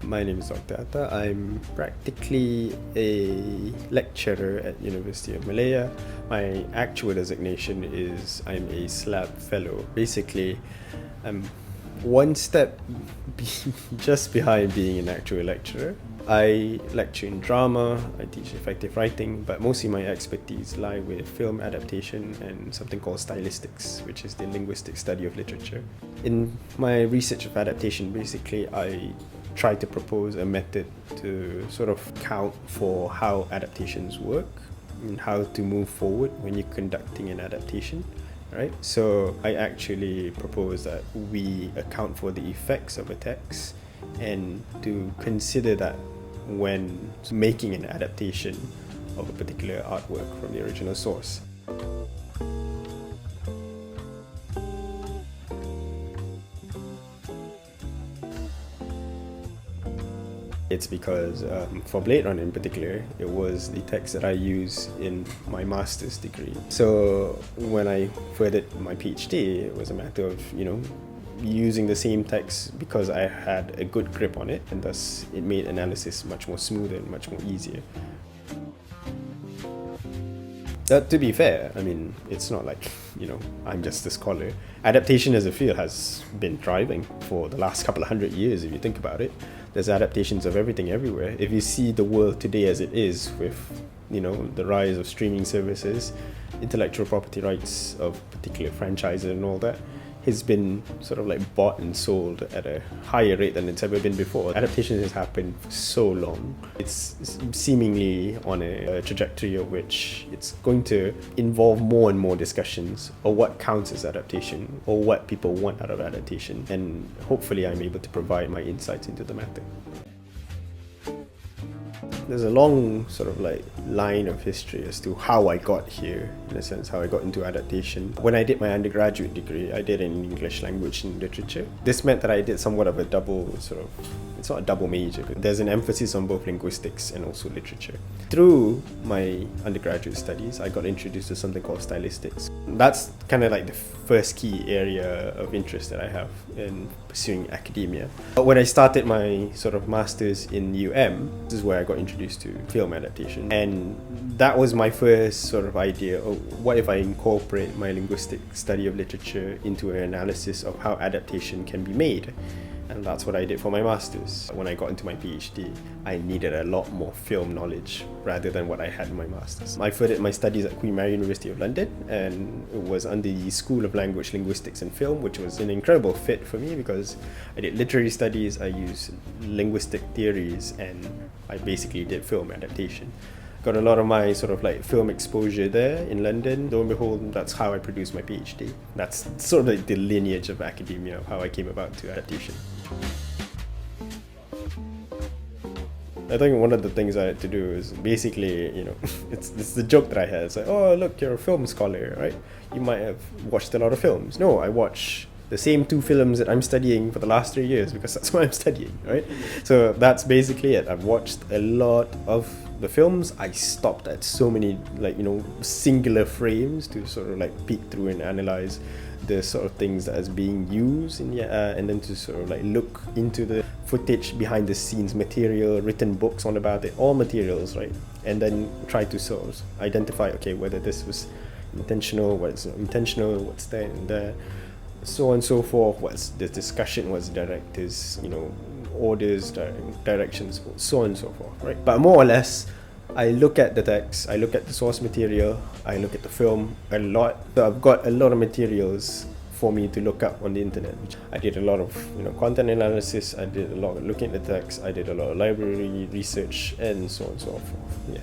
My name is Dr Ata. I'm practically a lecturer at University of Malaya. My actual designation is I'm a SLAB fellow. Basically, I'm one step just behind being an actual lecturer. I lecture in drama, I teach effective writing, but mostly my expertise lie with film adaptation and something called stylistics, which is the linguistic study of literature. In my research of adaptation, basically, I try to propose a method to sort of count for how adaptations work and how to move forward when you're conducting an adaptation. Right? So I actually propose that we account for the effects of a text and to consider that when making an adaptation of a particular artwork from the original source. It's because for Bladerunner in particular, it was the text that I use in my master's degree. So when I furthered my PhD, it was a matter of, using the same text because I had a good grip on it, and thus it made analysis much more smoother and much more easier. To be fair, I mean, it's not like, I'm just a scholar. Adaptation as a field has been thriving for the last couple of 100 years, if you think about it. There's adaptations of everything everywhere. If you see the world today as it is with, the rise of streaming services, intellectual property rights of particular franchises and all that, has been sort of like bought and sold at a higher rate than it's ever been before. Adaptation has happened for so long. It's seemingly on a trajectory of which it's going to involve more and more discussions of what counts as adaptation or what people want out of adaptation. And hopefully I'm able to provide my insights into the matter. There's a long sort of like line of history as to how I got here, in a sense, how I got into adaptation. When I did my undergraduate degree, I did it in English language and literature. This meant that I did somewhat of a double it's not a double major, but there's an emphasis on both linguistics and also literature. Through my undergraduate studies, I got introduced to something called stylistics. That's kind of like the first key area of interest that I have in pursuing academia. But when I started my sort of master's in this is where I got introduced to film adaptation. And that was my first sort of idea of what if I incorporate my linguistic study of literature into an analysis of how adaptation can be made. And that's what I did for my master's. When I got into my PhD, I needed a lot more film knowledge rather than what I had in my master's. I furthered my studies at Queen Mary University of London, and it was under the School of Language, Linguistics and Film, which was an incredible fit for me because I did literary studies, I used linguistic theories, and I basically did film adaptation. Got a lot of my sort of like film exposure there in London. Lo and behold, that's how I produced my PhD. That's sort of like the lineage of academia, of how I came about to adaptation. I think one of the things I had to do is basically, it's the joke that I had. It's like, oh, look, you're a film scholar, right? You might have watched a lot of films. No, I watch the same 2 films that I'm studying for the last 3 years because that's what I'm studying, right? So that's basically it. I've watched a lot of the films. I stopped at so many singular frames to sort of like peek through and analyze the sort of things that is being used and then to sort of like look into the footage, behind the scenes material, written books on about it, all materials, right? And then try to sort of identify, okay, whether this was intentional, what's not intentional, what's there and there, so on and so forth, what's the discussion, what's directors, orders, directions, so on and so forth, right? But more or less, I look at the text, I look at the source material, I look at the film a lot. So I've got a lot of materials for me to look up on the internet. I did a lot of content analysis, I did a lot of looking at the text, I did a lot of library research, and so on and so forth. Yeah.